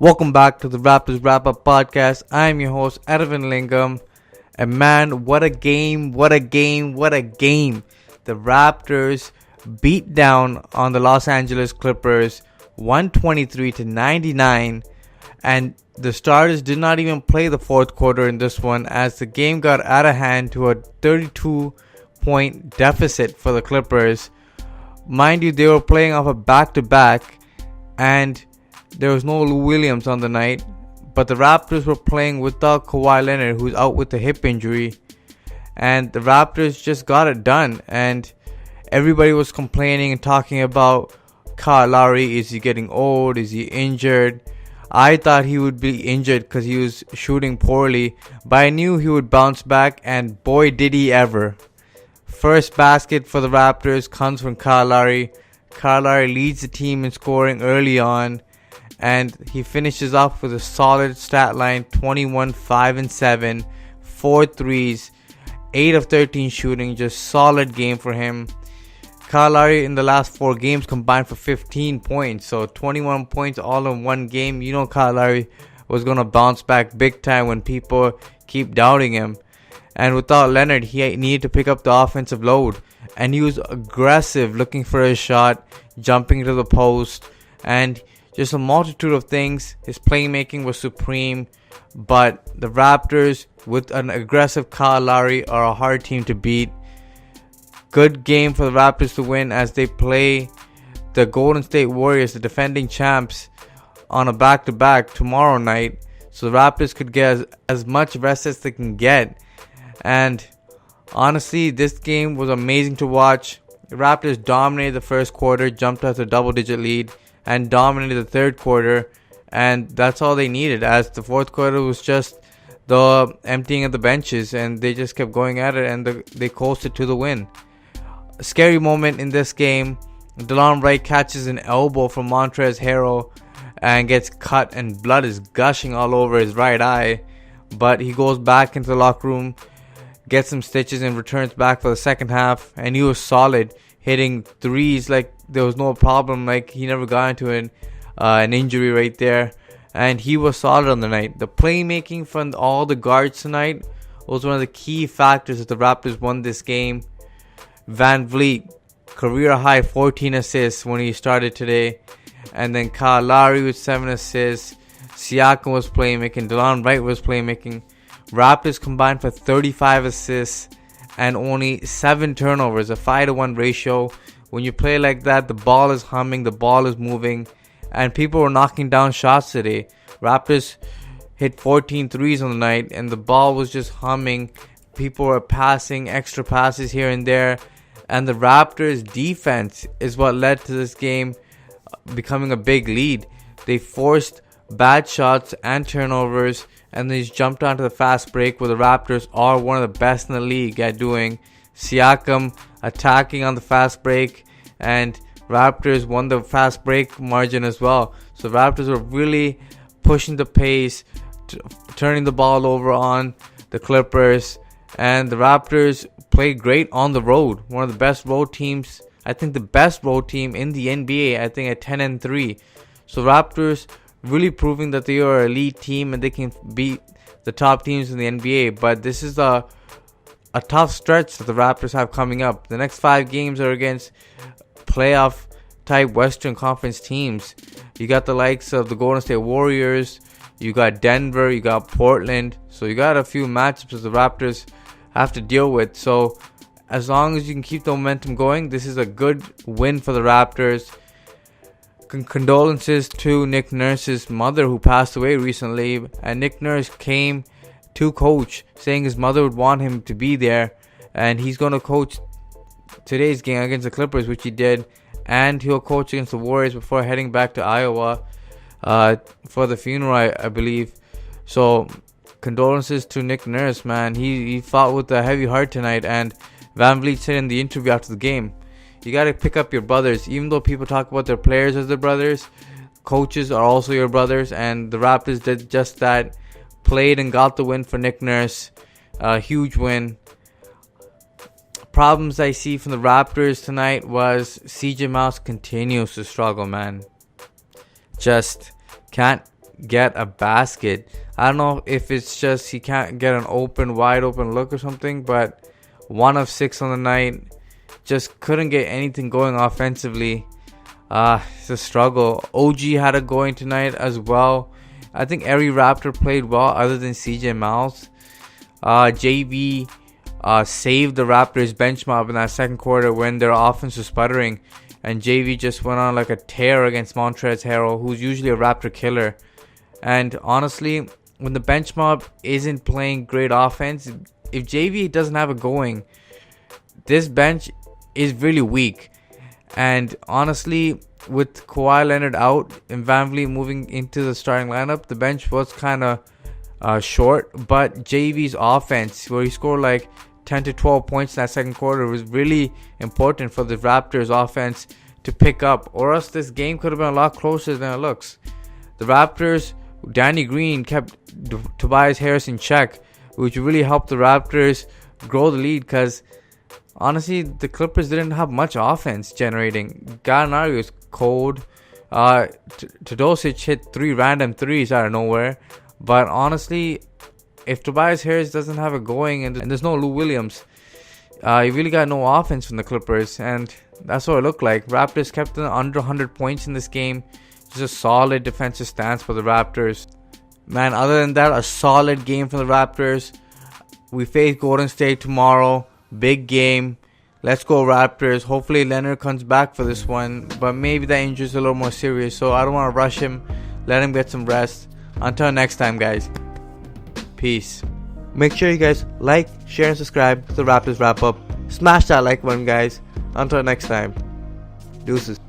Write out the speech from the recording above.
Welcome back to the Raptors RapUp podcast. I'm your host, Edwin Lingam. And man, what a game, what a game, what a game. The Raptors beat down on the Los Angeles Clippers 123-99. And the starters did not even play the fourth quarter in this one, as the game got out of hand to a 32-point deficit for the Clippers. Mind you, they were playing off a back-to-back, and there was no Lou Williams on the night, but the Raptors were playing without Kawhi Leonard, who's out with a hip injury, and the Raptors just got it done. And everybody was complaining and talking about Kawhi Lowry. Is he getting old? Is he injured? I thought he would be injured because he was shooting poorly, but I knew he would bounce back, and boy did he ever. First basket for the Raptors comes from Kawhi Lowry. Kawhi Lowry leads the team in scoring early on, and he finishes off with a solid stat line: 21, 5 and 7, 4 threes, 8 of 13 shooting. Just solid game for him. Kawhi Leonard in the last 4 games combined for 15 points, so 21 points all in one game. You know Kawhi Leonard was going to bounce back big time when people keep doubting him. And without Leonard, he needed to pick up the offensive load, and he was aggressive, looking for a shot, jumping to the post, and just a multitude of things. His playmaking was supreme, but the Raptors, with an aggressive Kawhi Leonard, are a hard team to beat. Good game for the Raptors to win, as they play the Golden State Warriors, the defending champs, on a back-to-back tomorrow night. So the Raptors could get as much rest as they can get. And honestly, this game was amazing to watch. The Raptors dominated the first quarter, jumped out to a double-digit lead, and dominated the third quarter. And that's all they needed, as the fourth quarter was just the emptying of the benches, and they just kept going at it, and they coasted to the win. A scary moment in this game: DeLon Wright catches an elbow from Montrezl Harrell and gets cut, and blood is gushing all over his right eye. But he goes back into the locker room, gets some stitches, and returns back for the second half. And he was solid, hitting threes like there was no problem. Like, he never got into an injury right there. And he was solid on the night. The playmaking from all the guards tonight was one of the key factors that the Raptors won this game. Van Vliet, career high 14 assists when he started today. And then Kawhi Leonard with 7 assists. Siakam was playmaking. DeLon Wright was playmaking. Raptors combined for 35 assists and only 7 turnovers, a 5-to-1 ratio. When you play like that, the ball is humming, the ball is moving, and people were knocking down shots today. Raptors hit 14 threes on the night, and the ball was just humming. People were passing extra passes here and there, and the Raptors' defense is what led to this game becoming a big lead. They forced bad shots and turnovers, and they just jumped onto the fast break, where the Raptors are one of the best in the league at doing. Siakam attacking on the fast break, and Raptors won the fast break margin as well. So the Raptors were really pushing the pace, turning the ball over on the Clippers, and the Raptors played great on the road. One of the best road teams, I think the best road team in the NBA, I think at 10-3. So Raptors really proving that they are an elite team and they can beat the top teams in the NBA. But this is a tough stretch that the Raptors have coming up. The next 5 games are against playoff type Western Conference teams. You got the likes of the Golden State Warriors, you got Denver, you got Portland. So you got a few matchups that the Raptors have to deal with. So as long as you can keep the momentum going, this is a good win for the Raptors. Condolences to Nick Nurse's mother, who passed away recently. And Nick Nurse came to coach, saying his mother would want him to be there, and he's going to coach today's game against the Clippers, which he did, and he'll coach against the Warriors before heading back to Iowa for the funeral, I believe. So condolences to Nick Nurse, man. He fought with a heavy heart tonight. And Van Vliet said in the interview after the game, you got to pick up your brothers. Even though people talk about their players as their brothers, coaches are also your brothers. And the Raptors did just that. Played and got the win for Nick Nurse. A huge win. Problems I see from the Raptors tonight was CJ Mouse continues to struggle, man. Just can't get a basket. I don't know if it's just he can't get an wide open look or something, but 1 of 6 on the night. Just couldn't get anything going offensively. It's a struggle. OG had it going tonight as well. I think every Raptor played well other than CJ Miles. JV saved the Raptors bench mob in that second quarter when their offense was sputtering. And JV just went on like a tear against Montrezl Harrell, who's usually a Raptor killer. And honestly, when the bench mob isn't playing great offense, if JV doesn't have it going, this bench is really weak. And honestly, with Kawhi Leonard out and VanVleet moving into the starting lineup, the bench was kind of short. But JV's offense, where he scored like 10 to 12 points in that second quarter, was really important for the Raptors offense to pick up, or else this game could have been a lot closer than it looks. The Raptors, Danny Green kept Tobias Harris in check, which really helped the Raptors grow the lead, because honestly, the Clippers didn't have much offense generating. Gallinari was cold. Todosic hit 3 random threes out of nowhere. But honestly, if Tobias Harris doesn't have it going and there's no Lou Williams, you really got no offense from the Clippers. And that's what it looked like. Raptors kept them under 100 points in this game. Just a solid defensive stance for the Raptors. Man, other than that, a solid game for the Raptors. We face Golden State tomorrow. Big game. Let's go Raptors. Hopefully Leonard comes back for this one, but maybe that injury is a little more serious, so I don't want to rush him. Let him get some rest. Until next time, guys. Peace. Make sure you guys like, share, and subscribe to the Raptors Wrap Up. Smash that like button, guys. Until next time. Deuces.